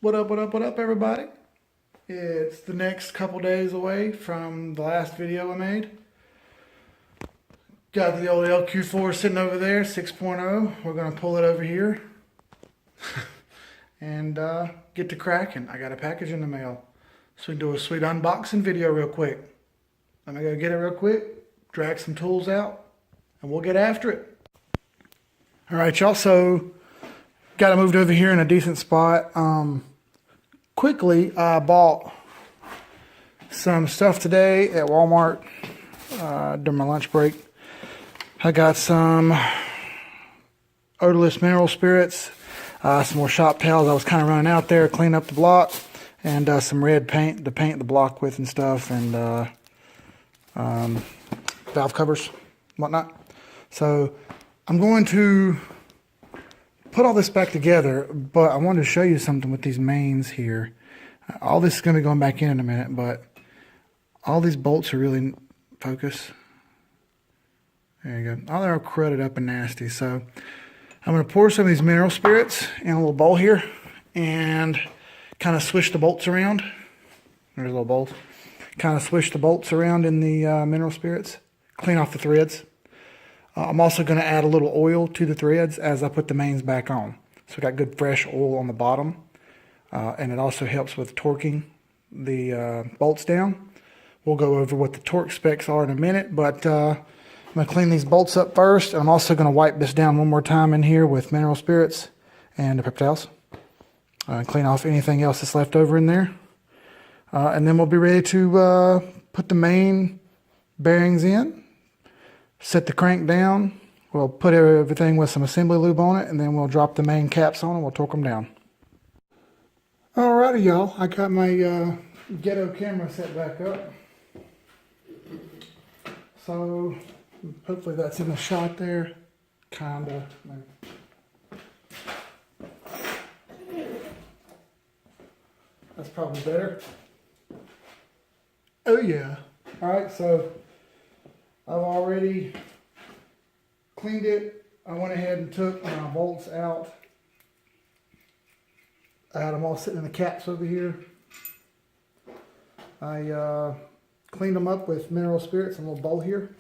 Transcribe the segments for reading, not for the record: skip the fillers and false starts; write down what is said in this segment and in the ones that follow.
What up, what up, what up, everybody? It's the next couple days away from the last video I made. Got the old LQ4 sitting over there, 6.0. We're going to pull it over here and get to cracking. I got a package in the mail. So we can do a sweet unboxing video real quick. I'm going to go get it real quick, drag some tools out, and we'll get after it. All right, y'all, so got it moved over here in a decent spot. Quickly, I bought some stuff today at Walmart during my lunch break. I got some odorless mineral spirits, some more shop towels. I was kind of running out there, clean up the block, and some red paint to paint the block with and stuff, and valve covers, whatnot. So I'm going to put all this back together, but I wanted to show you something with these mains here. All this is going to be going back in a minute, but all these bolts are really focus. There you go. All they're all crudded up and nasty. So I'm going to pour some of these mineral spirits in a little bowl here and kind of swish the bolts around. There's little bowls. Kind of swish the bolts around in the mineral spirits. Clean off the threads. I'm also going to add a little oil to the threads as I put the mains back on. So we got good fresh oil on the bottom. And it also helps with torquing the bolts down. We'll go over what the torque specs are in a minute, but I'm going to clean these bolts up first. I'm also going to wipe this down one more time in here with mineral spirits and the paper towels. Clean off anything else that's left over in there. And then we'll be ready to put the main bearings in. Set the crank down. We'll put everything with some assembly lube on it, and then we'll drop the main caps on and we'll torque them down. Alrighty, y'all. I got my ghetto camera set back up. So hopefully that's in the shot there. Kinda. That's probably better. Oh yeah. Alright, so I've already cleaned it. I went ahead and took my bolts out. I had them all sitting in the caps over here. I cleaned them up with mineral spirits in a little bowl here.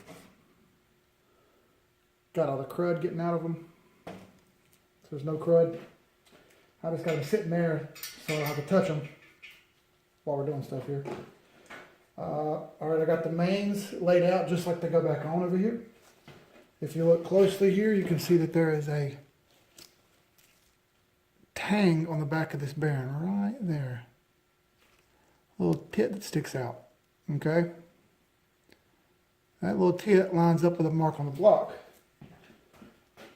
Got all the crud getting out of them. So there's no crud. I just got them sitting there so I don't have to touch them while we're doing stuff here. Alright, I got the mains laid out just like they go back on over here. If you look closely here, you can see that there is a tang on the back of this bearing right there. A little tit that sticks out. Okay? That little tit lines up with a mark on the block.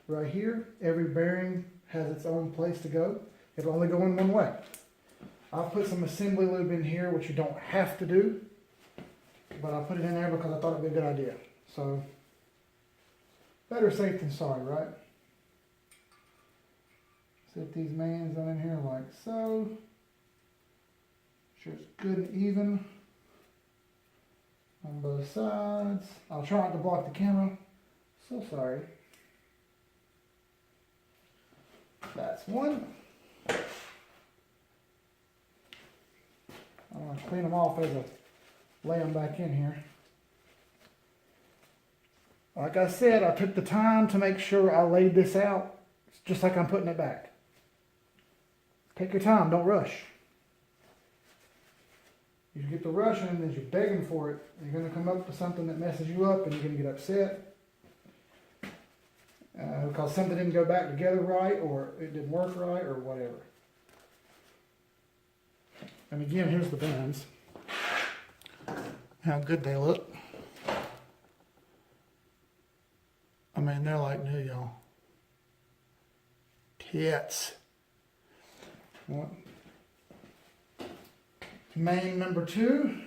Right here, every bearing has its own place to go. It'll only go in one way. I'll put some assembly lube in here, which you don't have to do. But I put it in there because I thought it'd be a good idea. So, better safe than sorry, right? Set these mains on in here like so. Sure it's good and even on both sides. I'll try not to block the camera. So sorry. That's one. I'm going to clean them off as I lay them back in here. Like I said, I took the time to make sure I laid this out just like I'm putting it back. Take your time, don't rush. You get to rushing and you're begging for it, you're going to come up with something that messes you up and you're going to get upset. Because something didn't go back together right, or it didn't work right, or whatever. And again, here's the bearings. How good they look. I mean, they're like new, y'all. Tits. Well, main number 2.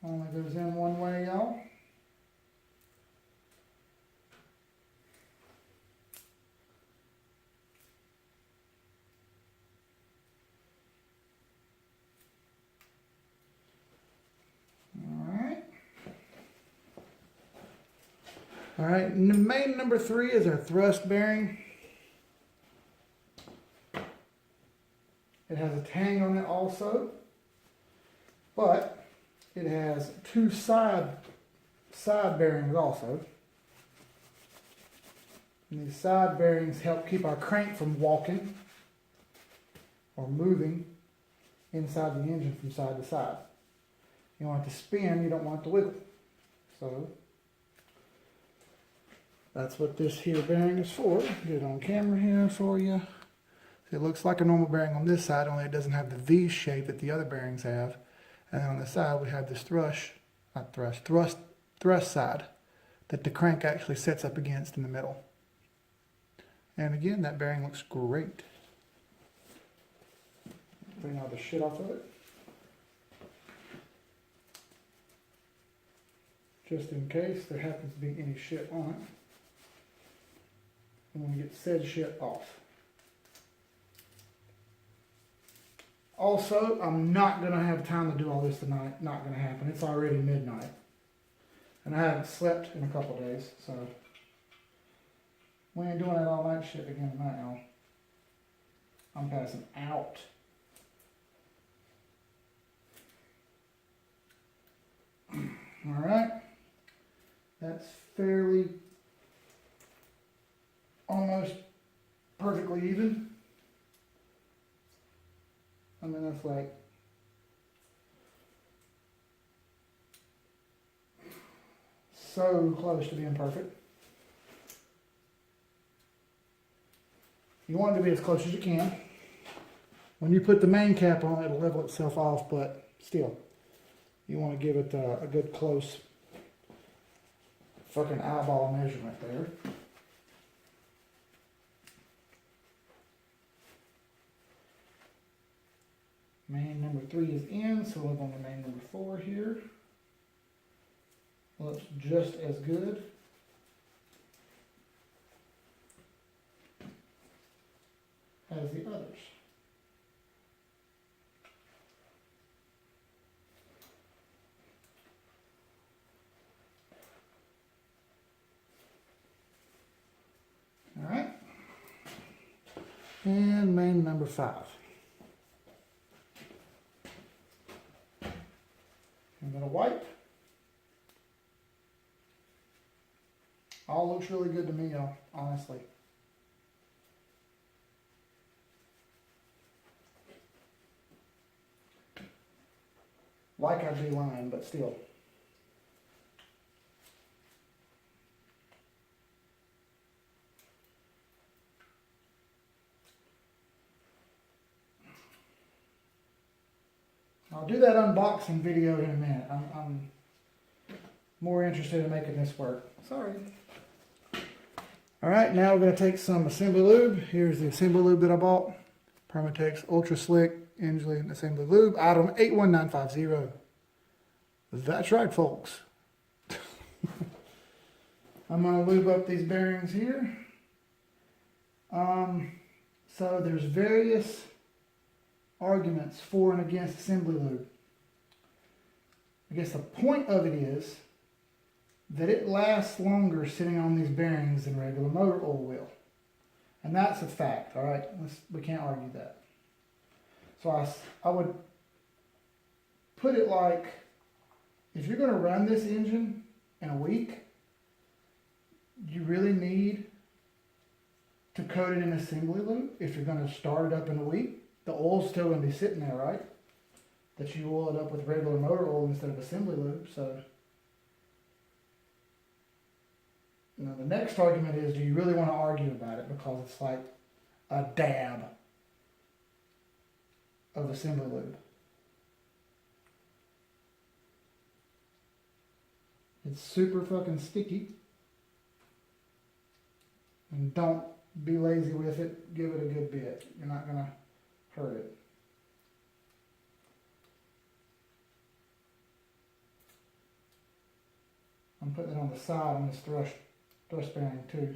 Only goes in one way, y'all. All right, main number 3 is our thrust bearing. It has a tang on it also, but it has 2 side bearings also. And these side bearings help keep our crank from walking or moving inside the engine from side to side. You want it to spin, you don't want it to wiggle. So that's what this here bearing is for. Get it on camera here for you. It looks like a normal bearing on this side, only it doesn't have the V shape that the other bearings have. And then on the side we have this thrust side that the crank actually sets up against in the middle. And again, that bearing looks great. Clean all the shit off of it. Just in case there happens to be any shit on it. And when we get said shit off. Also, I'm not going to have time to do all this tonight. Not going to happen. It's already midnight. And I haven't slept in a couple days, so we ain't doing that all night shit again tonight, y'all. I'm passing out. Alright. That's fairly almost perfectly even. I mean, that's like so close to being perfect. You want it to be as close as you can. When you put the main cap on, it'll level itself off, but still, you want to give it a good close fucking eyeball measurement there. Main number 3 is in, so we're going to main number 4 here. Looks just as good. As the others. All right. And main number 5. I'm going to wipe. All looks really good to me, y'all, honestly. Like I'd be lying, but still. I'll do that unboxing video in a minute. I'm more interested in making this work. Sorry. Alright, now we're going to take some assembly lube. Here's the assembly lube that I bought. Permatex Ultra Slick Engine Assembly Lube, item 81950. That's right, folks. I'm going to lube up these bearings here. So there's various arguments for and against assembly lube. I guess the point of it is that it lasts longer sitting on these bearings than regular motor oil will. And that's a fact, all right? We can't argue that. So I would put it like, if you're going to run this engine in a week, you really need to coat it in assembly lube. If you're going to start it up in a week, the oil's still going to be sitting there, right? That you oil it up with regular motor oil instead of assembly lube. So, you know, the next argument is, do you really want to argue about it? Because it's like a dab of assembly lube. It's super fucking sticky. And don't be lazy with it. Give it a good bit. You're not going to hurt it. I'm putting it on the side on this thrust bearing too.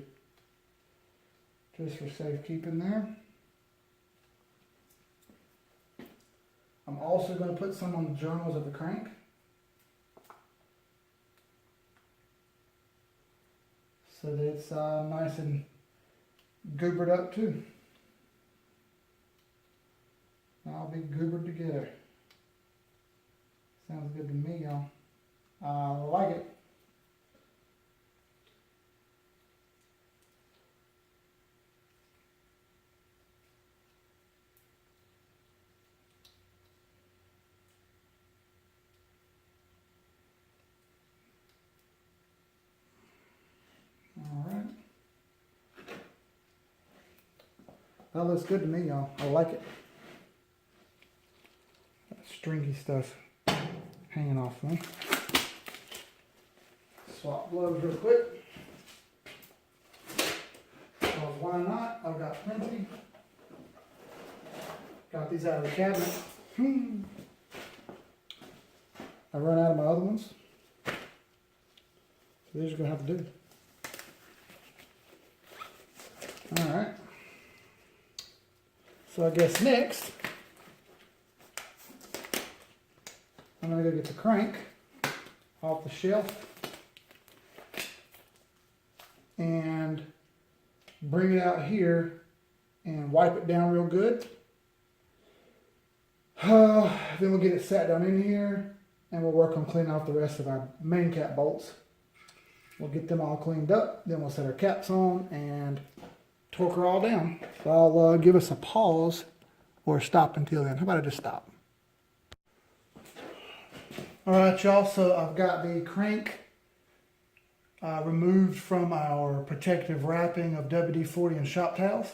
Just for safekeeping there. I'm also going to put some on the journals of the crank. so that it's nice and goobered up too. I'll be goobered together. Sounds good to me, y'all. I like it. Alright. That looks good to me, y'all. I like it. That stringy stuff hanging off me. Swap gloves real quick. Because why not? I've got plenty. Got these out of the cabinet. I run out of my other ones. So these are going to have to do. Alright. So I guess next, I'm going to go get the crank off the shelf and bring it out here and wipe it down real good. Then we'll get it sat down in here and we'll work on cleaning off the rest of our main cap bolts. We'll get them all cleaned up, then we'll set our caps on and torque her all down. So I'll give us a pause or stop until then. How about I just stop? Alright y'all, so I've got the crank removed from our protective wrapping of WD-40 and shop towels.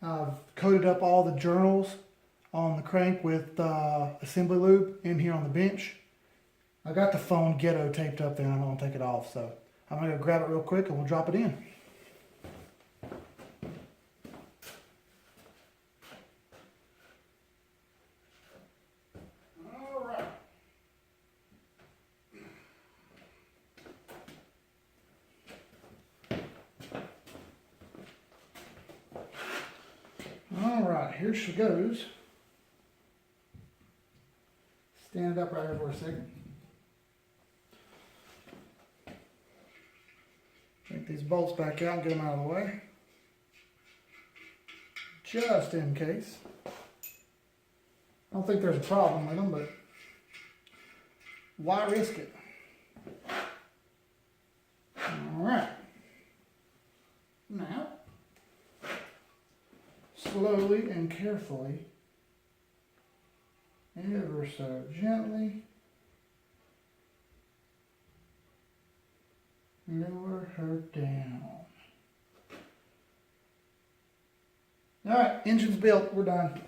I've coated up all the journals on the crank with assembly lube in here on the bench. I got the phone ghetto taped up there and I'm going to take it off. So I'm going to go grab it real quick and we'll drop it in. Alright, here she goes. Stand up right here for a second. Take these bolts back out and get them out of the way. Just in case. I don't think there's a problem with them, but why risk it? Alright. Now, slowly and carefully, ever so gently, lower her down. Alright, engine's built, we're done.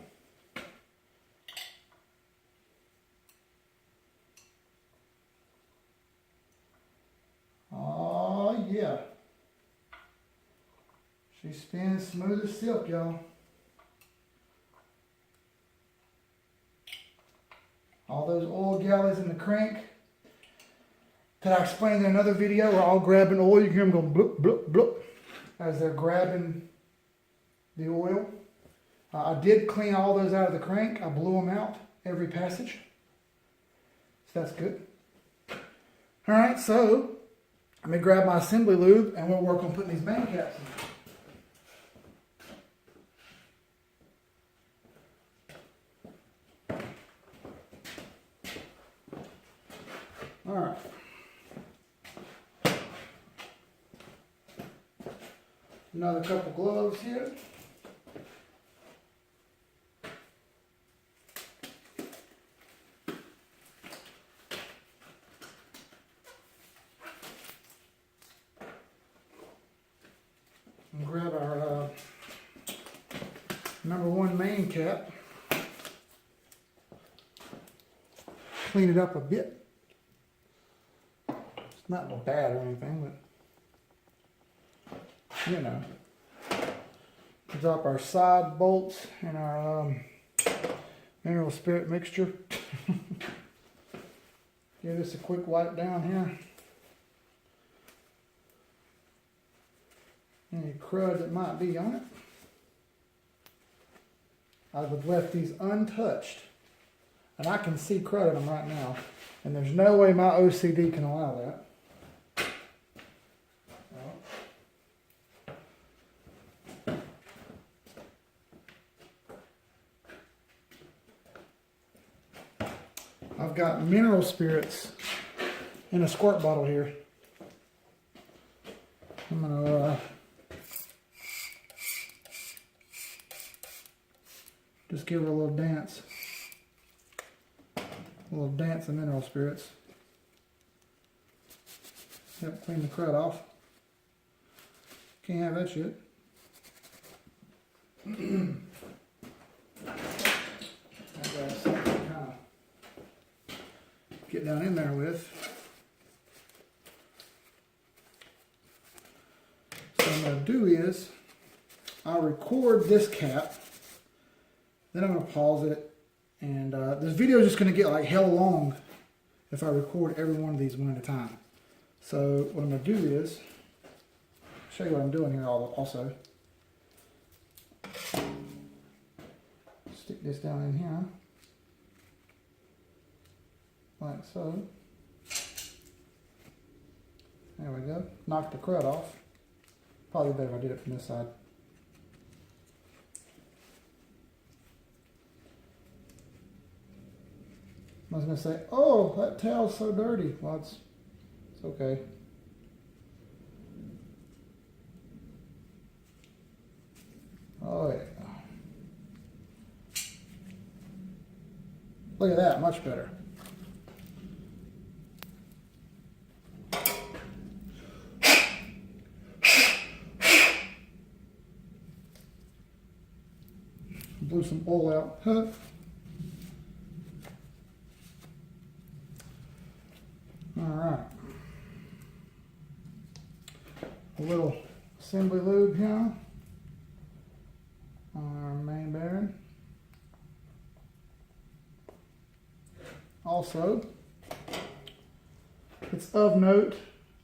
Oh yeah. She spins smooth as silk, y'all. All those oil galleys in the crank that I explained in another video are all grabbing oil. You can hear them going bloop, bloop, bloop as they're grabbing the oil. I did clean all those out of the crank. I blew them out every passage. So that's good. Alright, so let me grab my assembly lube and we'll work on putting these main caps in. Alright. Another couple gloves here. And grab our number one main cap. Clean it up a bit. It's not bad or anything, but you know. Drop our side bolts and our mineral spirit mixture. Give this a quick wipe down here. Any crud that might be on it. I would have left these untouched. And I can see crud in them right now. And there's no way my OCD can allow that. I've got mineral spirits in a squirt bottle here. I'm gonna just give her a little dance. A little dance of mineral spirits. Help clean the crud off. Can't have that shit. I've got something to kind of get down in there with. So what I'm going to do is I'll record this cap, then I'm going to pause it, and this video is just going to get like hell long if I record every one of these one at a time. So what I'm going to do is show you what I'm doing here also. Stick this down in here, like so. There we go. Knock the crud off. Probably better if I did it from this side. I was going to say, oh, that tail's so dirty. Well, it's okay. Oh, yeah. Look at that, much better. Blew some oil out. Alright. A little assembly lube here on our main bearing. Also, it's of note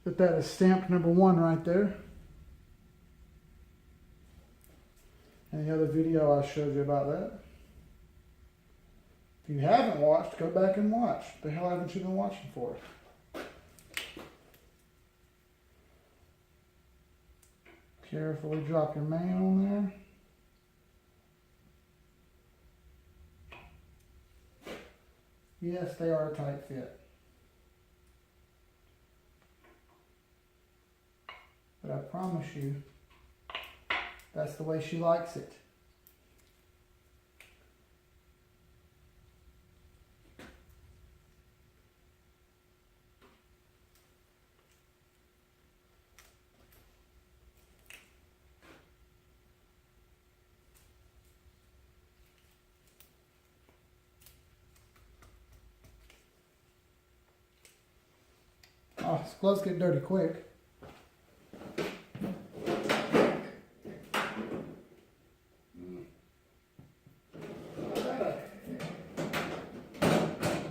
that that is stamped number 1 right there. And the other video I showed you about that. If you haven't watched, go back and watch. The hell haven't you been watching for? Carefully drop your main on there. Yes, they are a tight fit. But I promise you, that's the way she likes it. Oh, his gloves get dirty quick.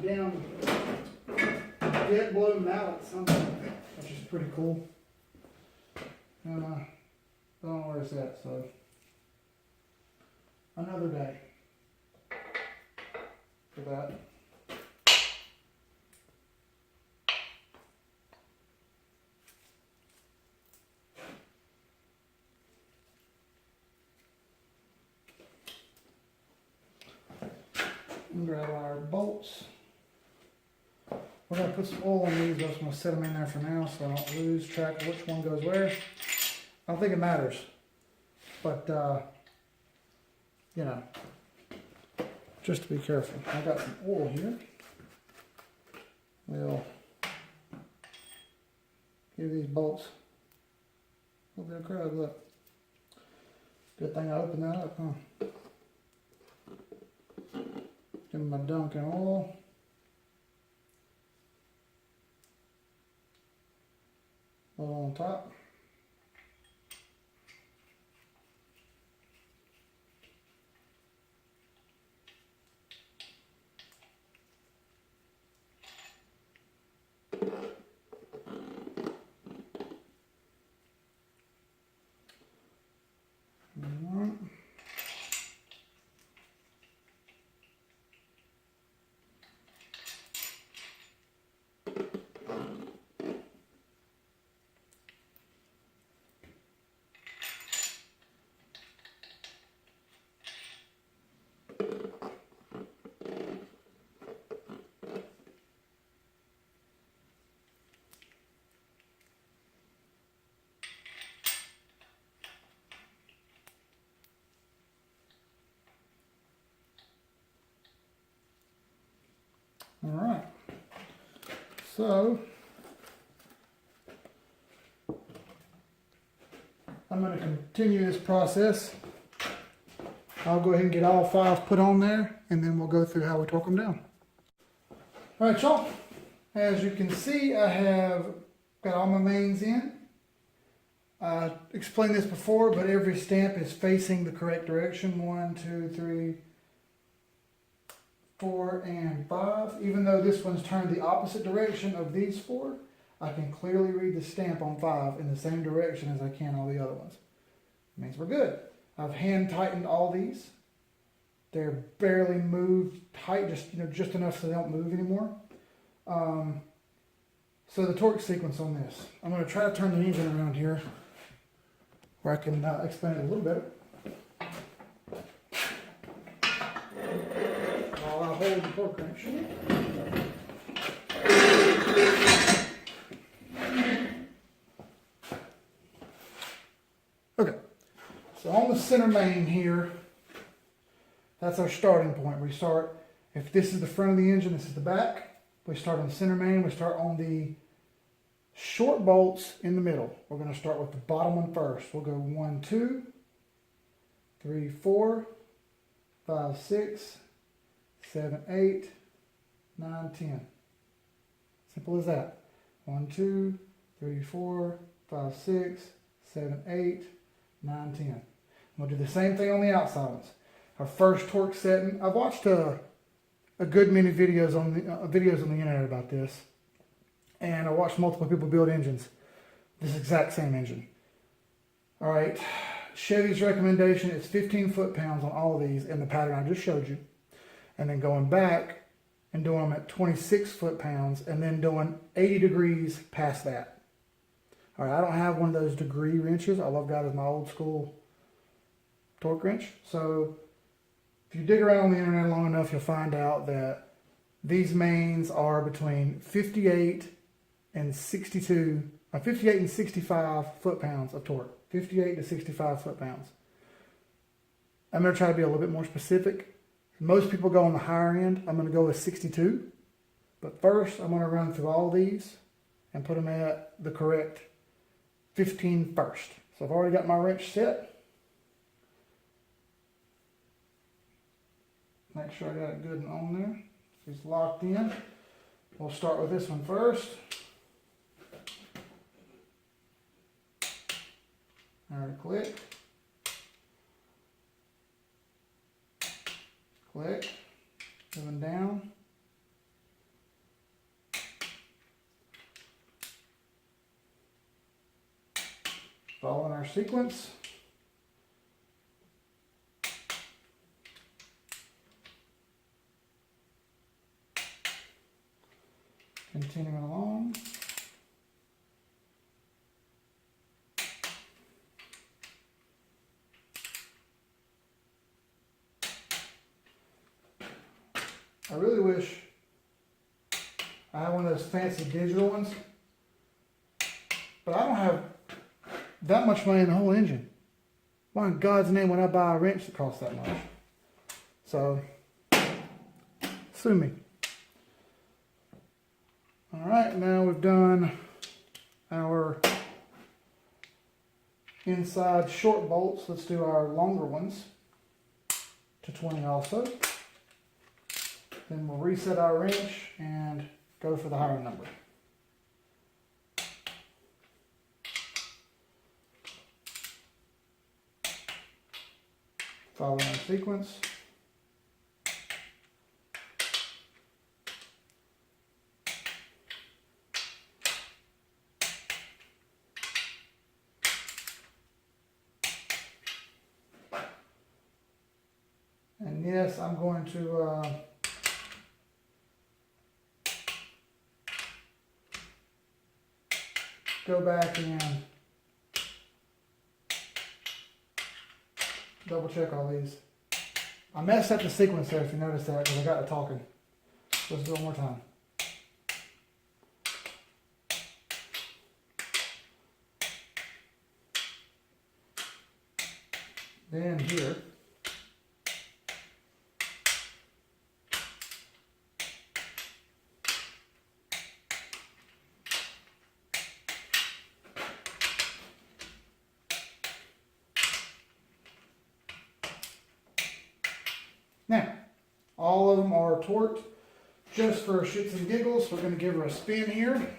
Damn jet blow mallet, something, which is pretty cool. And I don't know where it's at, so another day for that. And grab our bolts. We're going to put some oil in these. I'm just going to set them in there for now so I don't lose track of which one goes where. I don't think it matters. But, you know, just to be careful. I got some oil here. We'll give these bolts a little bit of crud. Look. Good thing I opened that up, huh? Give them a dunk in oil. A little on top. All right. So I'm going to continue this process. I'll go ahead and get all 5 put on there, and then we'll go through how we torque them down. All right, y'all. As you can see, I have got all my mains in. I explained this before, but every stamp is facing the correct direction. 1, 2, 3, 4, and 5. Even though this one's turned the opposite direction of these 4, I can clearly read the stamp on 5 in the same direction as I can all the other ones. It means we're good. I've hand tightened all these. They're barely moved tight, just enough so they don't move anymore. So the torque sequence on this, I'm going to try to turn the engine around here where I can explain it a little better. While I hold the torque wrench. Okay, so on the center main here, that's our starting point. We start, if this is the front of the engine, this is the back. We start on the center main, we start on the short bolts in the middle. We're going to start with the bottom one first. We'll go 1, 2, 3, 4, 5, 6, 7, 8, 9, 10. Simple as that. 1, 2, 3, 4, 5, 6, 7, 8, 9, 10. We'll do the same thing on the outside ones. Our first torque setting. I've watched a good many videos on the internet about this, and I watched multiple people build engines. This exact same engine. All right, Chevy's recommendation is 15 foot-pounds on all of these in the pattern I just showed you, and then going back and doing them at 26 foot-pounds, and then doing 80 degrees past that. All right, I don't have one of those degree wrenches. All I've got is my old school torque wrench. So if you dig around on the internet long enough, you'll find out that these mains are between 58 and 62, 58 and 65 foot-pounds of torque. 58 to 65 foot-pounds. I'm going to try to be a little bit more specific. Most people go on the higher end. I'm going to go with 62. But first, I'm going to run through all these and put them at the correct 15 first. So I've already got my wrench set. Make sure I got it good and on there. It's locked in. We'll start with this one first. Alright, click. Click. Moving down. Following our sequence. Continuing along. I really wish I had one of those fancy digital ones, but I don't have that much money in the whole engine. Why in God's name would I buy a wrench that costs that much? So, sue me. All right, now we've done our inside short bolts. Let's do our longer ones to 20 also. Then we'll reset our wrench and go for the higher number. Following our sequence. And yes, I'm going to go back and double check all these. I messed up the sequence there if you noticed that because I got to talking. Let's do it one more time. Then here. torqued. Just for shits and giggles, we're going to give her a spin here.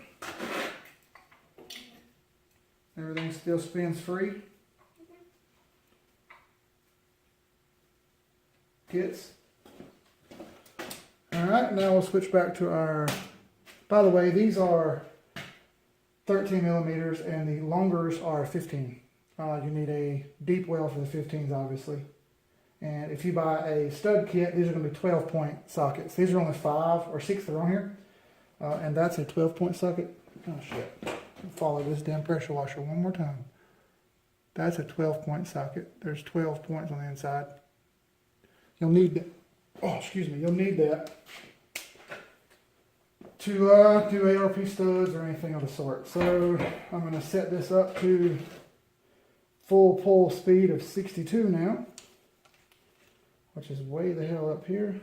Everything still spins free. Gets. Alright, now we'll switch back to our, by the way, these are 13 millimeters and the longers are 15. You need a deep well for the 15s, obviously. And if you buy a stud kit, these are going to be 12-point sockets. These are only 5 or 6 that are on here. And that's a 12-point socket. Oh, shit. Follow this damn pressure washer one more time. That's a 12-point socket. There's 12 points on the inside. You'll need that. Oh, excuse me. You'll need that to do ARP studs or anything of the sort. So I'm going to set this up to full pull speed of 62 now, which is way the hell up here.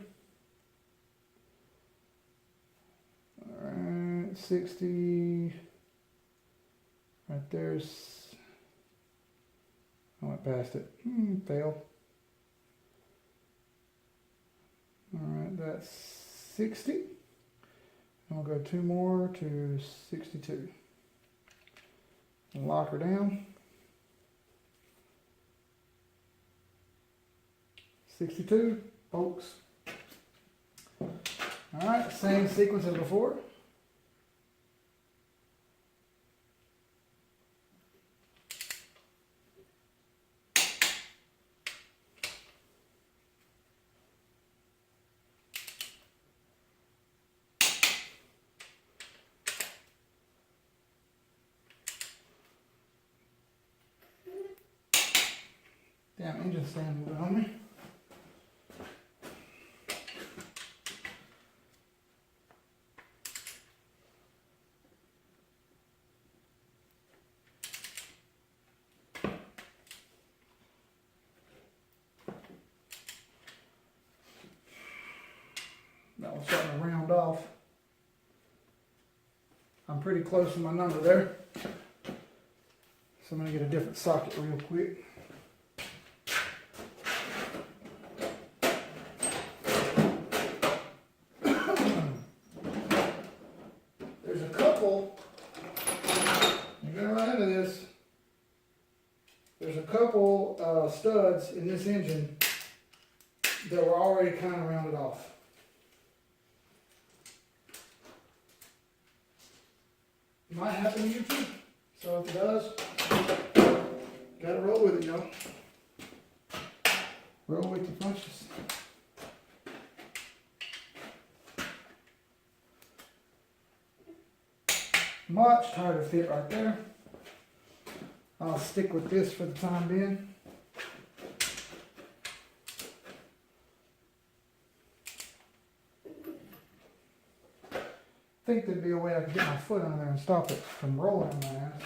Alright, 60. Right there's. I went past it. Fail. Alright, that's 60. And we'll go 2 more to 62. And lock her down. 62, folks. Alright, same sequence as before. Damn engine stand moving on me. That one's starting to round off. I'm pretty close to my number there. So I'm going to get a different socket real quick. There's a couple, you're going to run into this, there's a couple studs in this engine that were already kind of rounded off. Might happen to you too. So if it does, gotta roll with it, y'all. Roll with your punches. Much tighter fit right there. I'll stick with this for the time being. I think there'd be a way I could get my foot under there and stop it from rolling on my ass.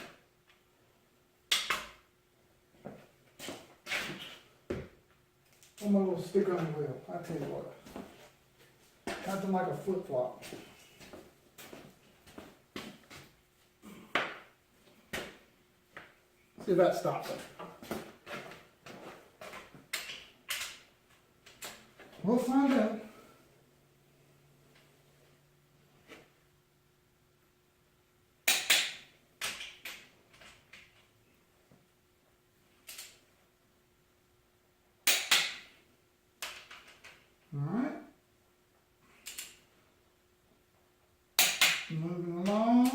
I'm a little stick on the wheel, I tell you what. Nothing like a flip flop. See if that stops it. We'll find out. Alright. Moving along.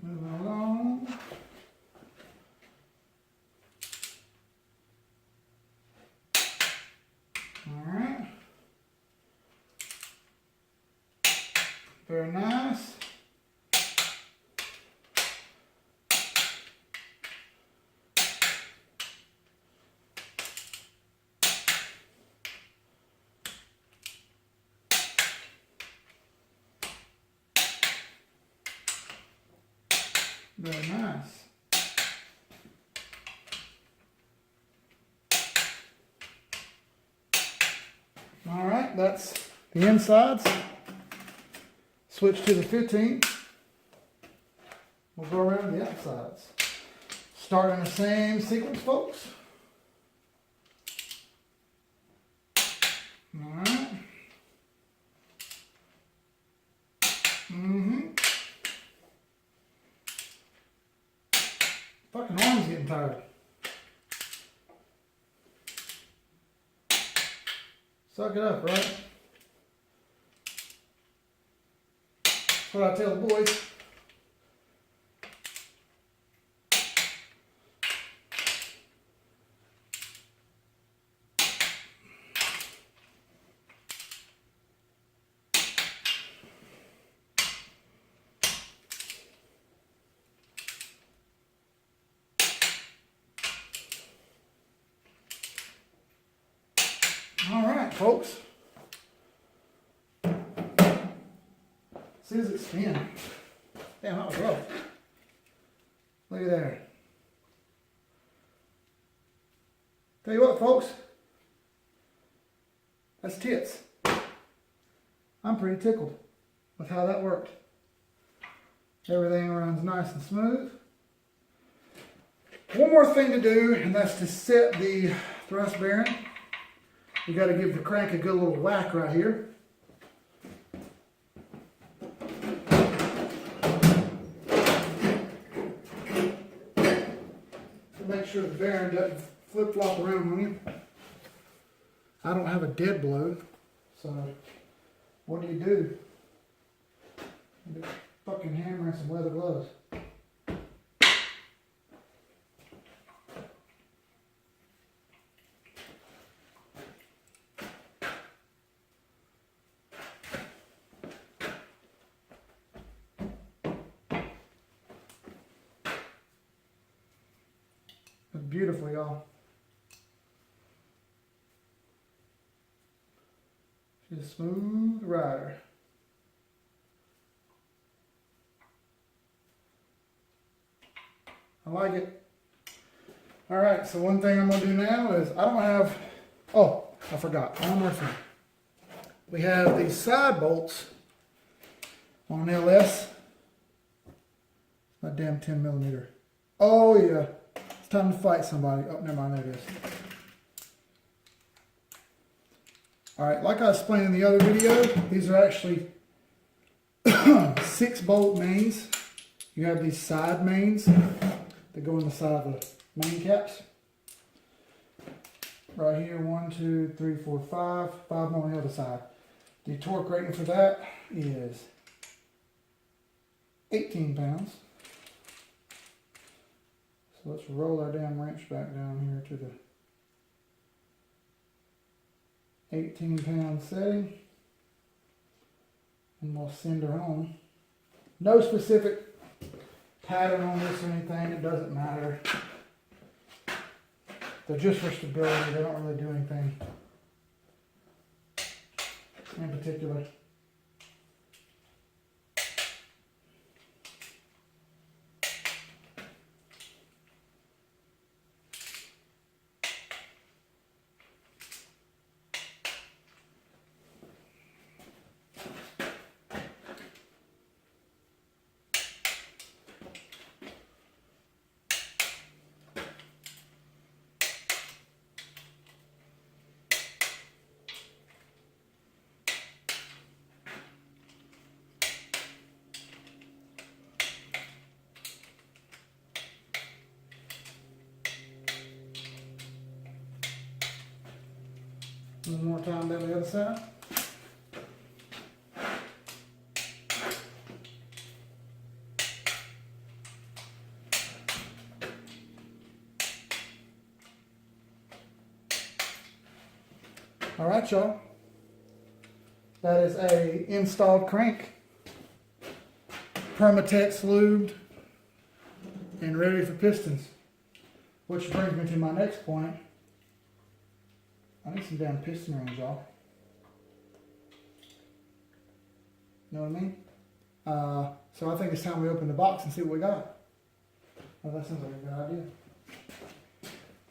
Moving along. Alright. Very nice. Very nice. All right, that's the insides. Switch to the 15. We'll go around the outsides. Start in the same sequence, folks. All right. Fucking arm's getting tired. Suck it up, right? That's what I tell the boys. All right, folks. See as it spin. Damn, that was rough. Look at there. Tell you what, folks. That's tits. I'm pretty tickled with how that worked. Everything runs nice and smooth. One more thing to do, and that's to set the thrust bearing. You got to give the crank a good little whack right here. To make sure the bearing doesn't flip-flop around on you. I don't have a dead blow, so what do? You fucking hammer and some leather gloves. Beautiful, y'all. She's a smooth rider. I like it. All right, so one thing I'm gonna do now is I don't have, oh, I forgot, one more thing. We have these side bolts on LS. That damn 10 millimeter. Oh yeah. It's time to fight somebody. Oh, never mind, there it is. Alright, like I explained in the other video, these are actually 6 bolt mains. You have these side mains that go in the side of the main caps. Right here, 1, 2, 3, 4, 5. 5 more on the other side. The torque rating for that is 18 pounds. So let's roll our damn wrench back down here to the 18-pound setting. And we'll send her home. No specific pattern on this or anything, it doesn't matter. They're just for stability, they don't really do anything in particular. One more time down the other side. All right, y'all. That is a installed crank, Permatex lubed and ready for pistons. Which brings me to my next point. I need some damn piston rings, y'all. Know what I mean? So I think it's time we open the box and see what we got. Well, that sounds like a good idea.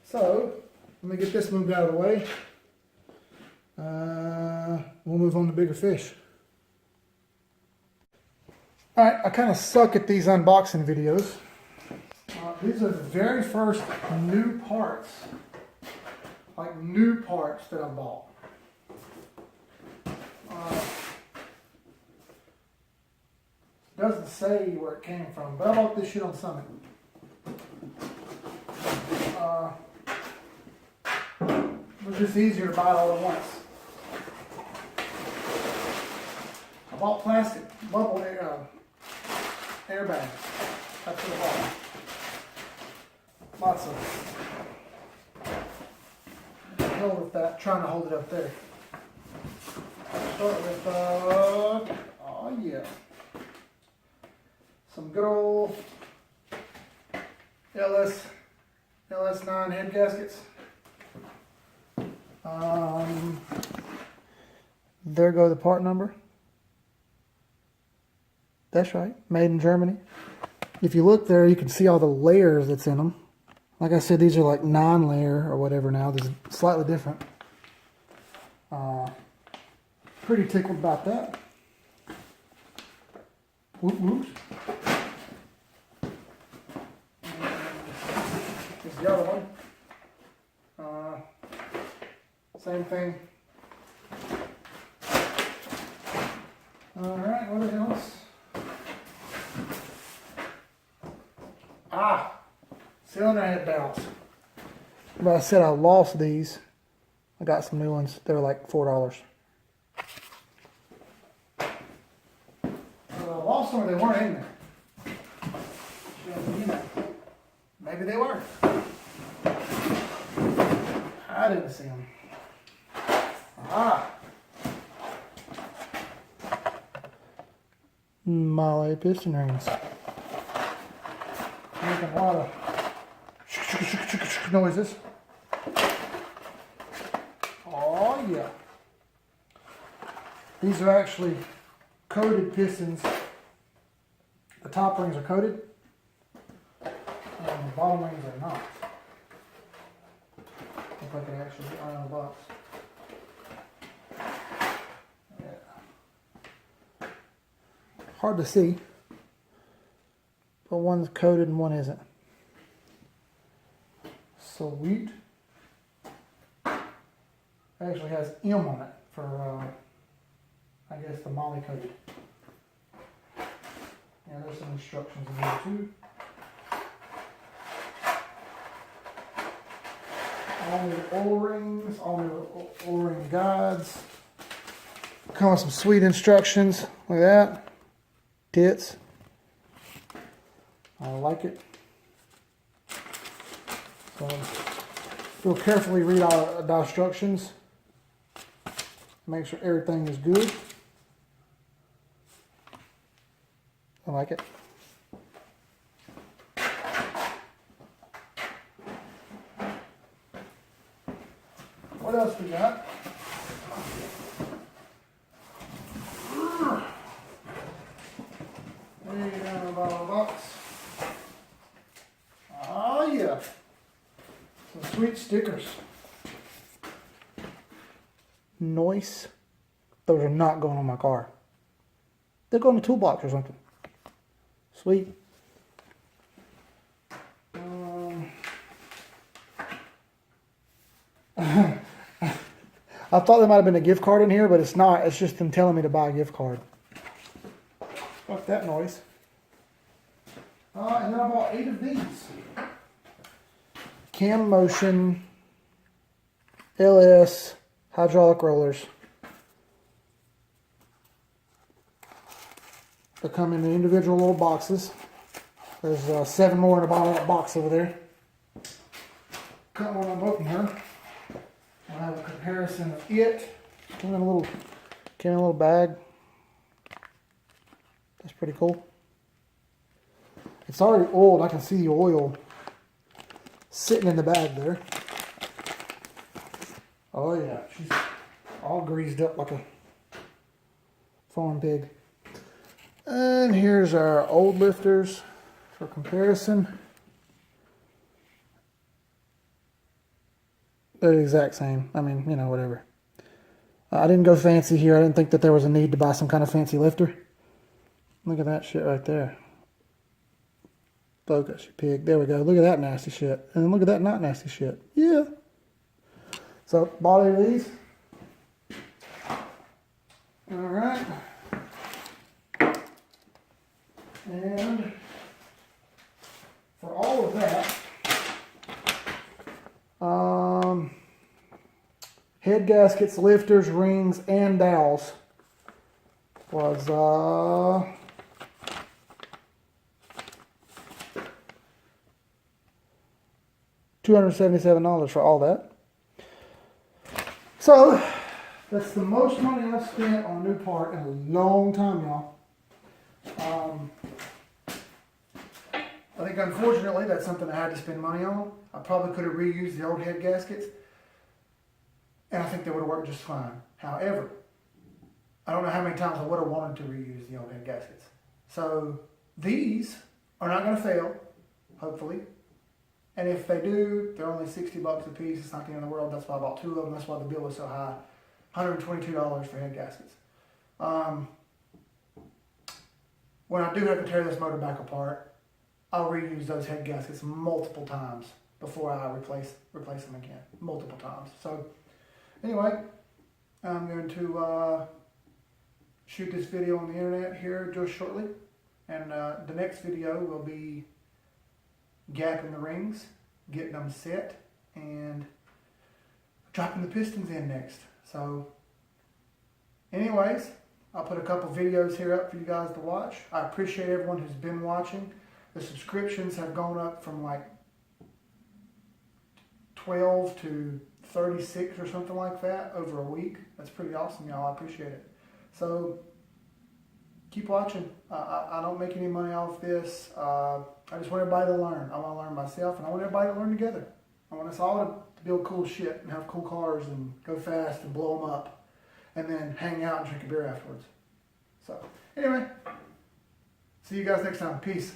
So, let me get this moved out of the way. We'll move on to bigger fish. Alright, I kind of suck at these unboxing videos. These are the very first new parts, like new parts that I bought. Doesn't say where it came from, but I bought this shit on Summit. It was just easier to buy it all at once. I bought plastic bubble airbags. That's what I bought. Lots of them. Hell with that, trying to hold it up there. Start with, oh yeah. Some good old LS9 head gaskets. There go the part number. That's right, made in Germany. If you look there, you can see all the layers that's in them. Like I said, these are like 9-layer or whatever now. This is slightly different. Pretty tickled about that. Whoop whoop. Here's the other one. Same thing. Alright, what else? Cylinder head valves. But I said I lost these. I got some new ones. They were like $4. I lost them or they weren't in there. Maybe they were. I didn't see them. Molly piston rings. Making a lot of noises. Oh yeah. These are actually coated pistons. The top rings are coated, and the bottom rings are not. Look like they actually are in the box. Yeah. Hard to see, but one's coated and one isn't. Sweet. It actually has M on it for, I guess, the moly coated. Yeah, there's some instructions in here too. All new O-rings, all new O-ring guides. Come with some sweet instructions. Look at that. Tits. I like it. So, we'll carefully read all the instructions. Make sure everything is good. I like it. What else we got? There you go, bottle box. Oh yeah. Some sweet stickers. Nice. Those are not going on my car. They're going to toolbox or something. Sweet. I thought there might have been a gift card in here, but it's not. It's just them telling me to buy a gift card. Fuck that noise. And then I bought 8 of these. Cam Motion LS hydraulic rollers. They come in the individual little boxes. There's 7 more in the bottom of that box over there. Cut one of them open here. I'll have a comparison of it. Came in a little bag. That's pretty cool. It's already oiled. I can see the oil sitting in the bag there. Oh yeah, she's all greased up like a farm pig. And here's our old lifters for comparison. They're the exact same. I mean, you know, whatever. I didn't go fancy here. I didn't think that there was a need to buy some kind of fancy lifter. Look at that shit right there. Focus, you pig. There we go. Look at that nasty shit. And look at that not nasty shit. Yeah. So, bought 8 of these. Alright. And for all of that, head gaskets, lifters, rings, and dowels was $277 for all that. So that's the most money I've spent on a new part in a long time, y'all. I think unfortunately that's something I had to spend money on. I probably could have reused the old head gaskets, and I think they would have worked just fine. However, I don't know how many times I would have wanted to reuse the old head gaskets. So these are not going to fail, hopefully. And if they do, they're only $60 a piece. It's not the end of the world. That's why I bought 2 of them. That's why the bill was so high. $122 for head gaskets. When I do have to tear this motor back apart, I'll reuse those head gaskets multiple times before I replace them again. Multiple times. So anyway, I'm going to shoot this video on the internet here just shortly. And the next video will be gapping the rings, getting them set, and dropping the pistons in next. So anyways, I'll put a couple videos here up for you guys to watch. I appreciate everyone who's been watching. The subscriptions have gone up from like 12 to 36 or something like that over a week. That's pretty awesome, y'all. I appreciate it. So keep watching. I don't make any money off this. I just want everybody to learn. I want to learn myself, and I want everybody to learn together. I want us all to build cool shit and have cool cars and go fast and blow them up, and then hang out and drink a beer afterwards. So anyway, see you guys next time. Peace.